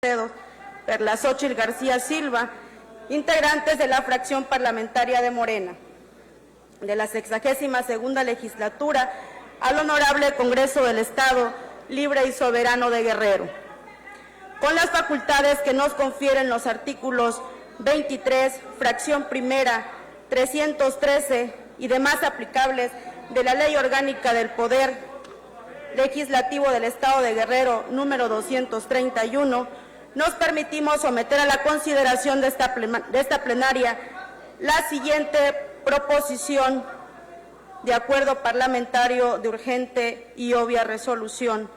Perla Xóchitl García Silva, integrantes de la fracción parlamentaria de Morena, de la 62ª legislatura, al Honorable Congreso del Estado Libre y Soberano de Guerrero, con las facultades que nos confieren los artículos 23, fracción primera, 313 y demás aplicables de la Ley Orgánica del Poder Legislativo del Estado de Guerrero, número 231, nos permitimos someter a la consideración de esta plenaria la siguiente proposición de acuerdo parlamentario de urgente y obvia resolución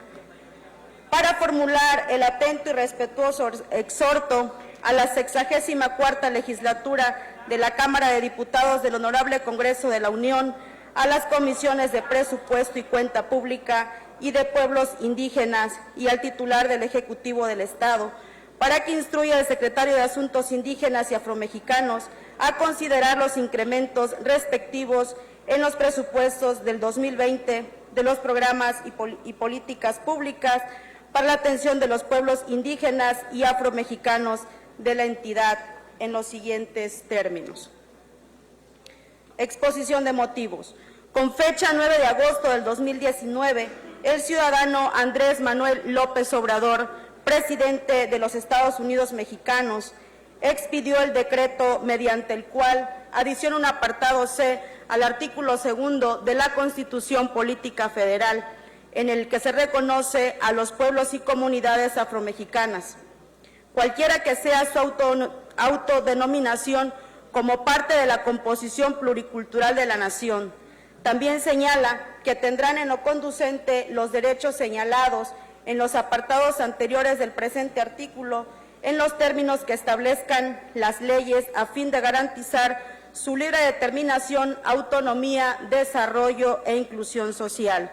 para formular el atento y respetuoso exhorto a la 64ª legislatura de la Cámara de Diputados del Honorable Congreso de la Unión, a las comisiones de Presupuesto y Cuenta Pública y de Pueblos Indígenas y al titular del Ejecutivo del Estado, para que instruya al Secretario de Asuntos Indígenas y Afromexicanos a considerar los incrementos respectivos en los presupuestos del 2020 de los programas y políticas públicas para la atención de los pueblos indígenas y afromexicanos de la entidad en los siguientes términos. Exposición de motivos. Con fecha 9 de agosto del 2019, el ciudadano Andrés Manuel López Obrador, presidente de los Estados Unidos mexicanos, expidió el decreto mediante el cual adiciona un apartado C al artículo 2 de la Constitución Política Federal, en el que se reconoce a los pueblos y comunidades afromexicanas, cualquiera que sea su autodenominación, como parte de la composición pluricultural de la nación. También señala que tendrán en lo conducente los derechos señalados en los apartados anteriores del presente artículo, en los términos que establezcan las leyes a fin de garantizar su libre determinación, autonomía, desarrollo e inclusión social.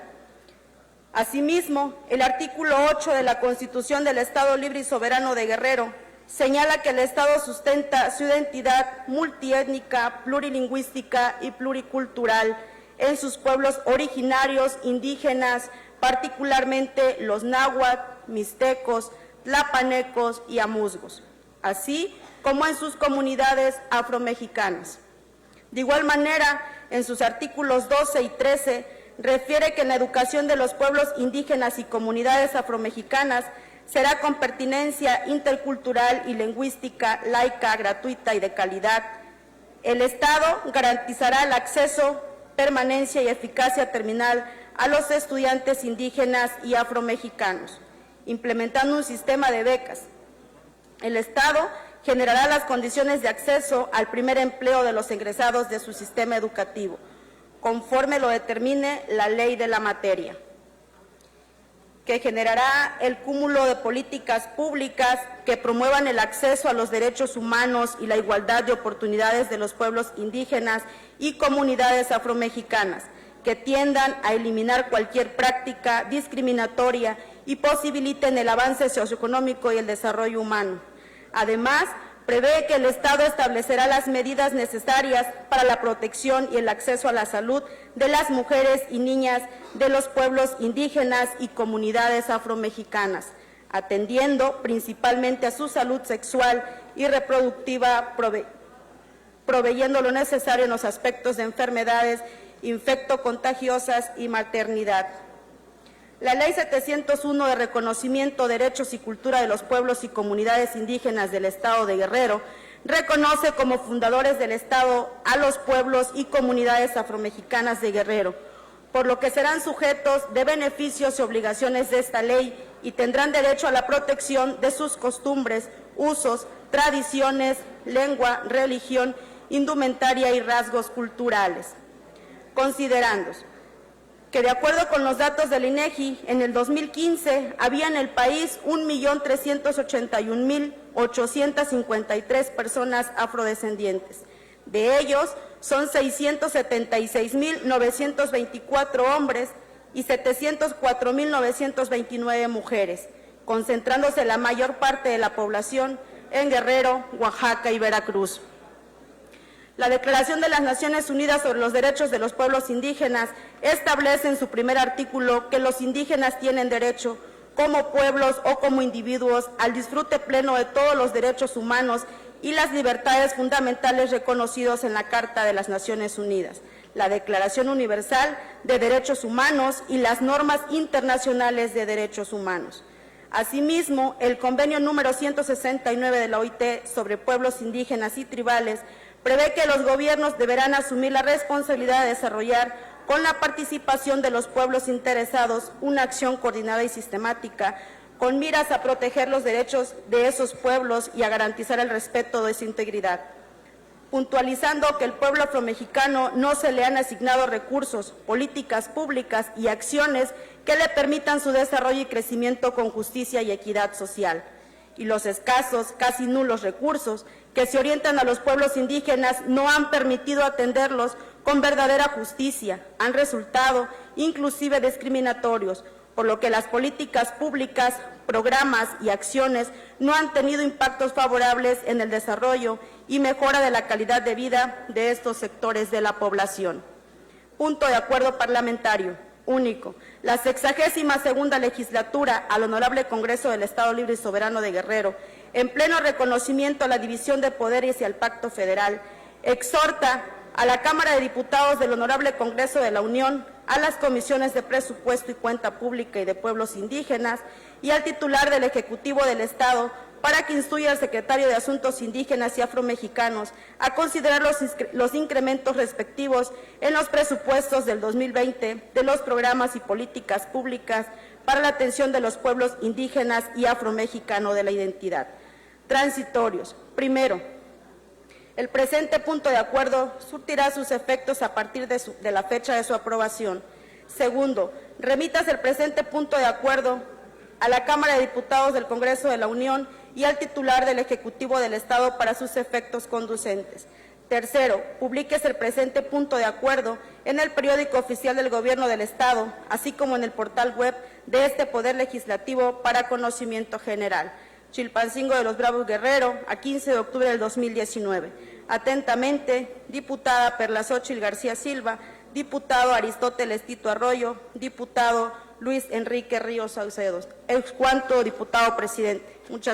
Asimismo, el artículo 8 de la Constitución del Estado Libre y Soberano de Guerrero señala que el Estado sustenta su identidad multiétnica, plurilingüística y pluricultural en sus pueblos originarios indígenas, particularmente los náhuatl, mixtecos, tlapanecos y amuzgos, así como en sus comunidades afromexicanas. De igual manera, en sus artículos 12 y 13, refiere que en la educación de los pueblos indígenas y comunidades afromexicanas será con pertinencia intercultural y lingüística, laica, gratuita y de calidad. El Estado garantizará el acceso, permanencia y eficacia terminal a los estudiantes indígenas y afromexicanos, implementando un sistema de becas. El Estado generará las condiciones de acceso al primer empleo de los egresados de su sistema educativo, conforme lo determine la ley de la materia, que generará el cúmulo de políticas públicas que promuevan el acceso a los derechos humanos y la igualdad de oportunidades de los pueblos indígenas y comunidades afromexicanas, que tiendan a eliminar cualquier práctica discriminatoria y posibiliten el avance socioeconómico y el desarrollo humano. Además, prevé que el Estado establecerá las medidas necesarias para la protección y el acceso a la salud de las mujeres y niñas de los pueblos indígenas y comunidades afromexicanas, atendiendo principalmente a su salud sexual y reproductiva, proveyendo lo necesario en los aspectos de enfermedades infectocontagiosas y maternidad. La Ley 701 de Reconocimiento, Derechos y Cultura de los Pueblos y Comunidades Indígenas del Estado de Guerrero reconoce como fundadores del Estado a los pueblos y comunidades afromexicanas de Guerrero, por lo que serán sujetos de beneficios y obligaciones de esta ley y tendrán derecho a la protección de sus costumbres, usos, tradiciones, lengua, religión, indumentaria y rasgos culturales. Considerándose que de acuerdo con los datos del INEGI, en el 2015 había en el país 1.381.853 personas afrodescendientes. De ellos, son 676.924 hombres y 704.929 mujeres, concentrándose la mayor parte de la población en Guerrero, Oaxaca y Veracruz. La Declaración de las Naciones Unidas sobre los Derechos de los Pueblos Indígenas establece en su primer artículo que los indígenas tienen derecho, como pueblos o como individuos, al disfrute pleno de todos los derechos humanos y las libertades fundamentales reconocidos en la Carta de las Naciones Unidas, la Declaración Universal de Derechos Humanos y las normas internacionales de derechos humanos. Asimismo, el convenio número 169 de la OIT sobre pueblos indígenas y tribales prevé que los gobiernos deberán asumir la responsabilidad de desarrollar, con la participación de los pueblos interesados, una acción coordinada y sistemática con miras a proteger los derechos de esos pueblos y a garantizar el respeto de su integridad. Puntualizando que al pueblo afromexicano no se le han asignado recursos, políticas públicas y acciones que le permitan su desarrollo y crecimiento con justicia y equidad social. Y los escasos, casi nulos recursos que se orientan a los pueblos indígenas no han permitido atenderlos con verdadera justicia, han resultado inclusive discriminatorios, por lo que las políticas públicas, programas y acciones no han tenido impactos favorables en el desarrollo y mejora de la calidad de vida de estos sectores de la población. Punto de acuerdo parlamentario único. La 62ª legislatura al Honorable Congreso del Estado Libre y Soberano de Guerrero, en pleno reconocimiento a la división de poderes y al Pacto Federal, exhorta a la Cámara de Diputados del Honorable Congreso de la Unión, a las comisiones de Presupuesto y Cuenta Pública y de Pueblos Indígenas y al titular del Ejecutivo del Estado para que instruya al secretario de Asuntos Indígenas y Afromexicanos a considerar los incrementos respectivos en los presupuestos del 2020 de los programas y políticas públicas para la atención de los pueblos indígenas y afromexicanos de la identidad. Transitorios. Primero, el presente punto de acuerdo surtirá sus efectos a partir de la fecha de su aprobación. Segundo, remítase el presente punto de acuerdo a la Cámara de Diputados del Congreso de la Unión y al titular del Ejecutivo del Estado para sus efectos conducentes. Tercero, publíquese el presente punto de acuerdo en el periódico oficial del Gobierno del Estado, así como en el portal web de este Poder Legislativo para conocimiento general. Chilpancingo de los Bravos Guerrero, a 15 de octubre del 2019. Atentamente, diputada Perla Xóchitl García Silva, diputado Aristóteles Tito Arroyo, diputado Luis Enrique Ríos Saucedo. Ex cuanto, diputado presidente. Muchas gracias.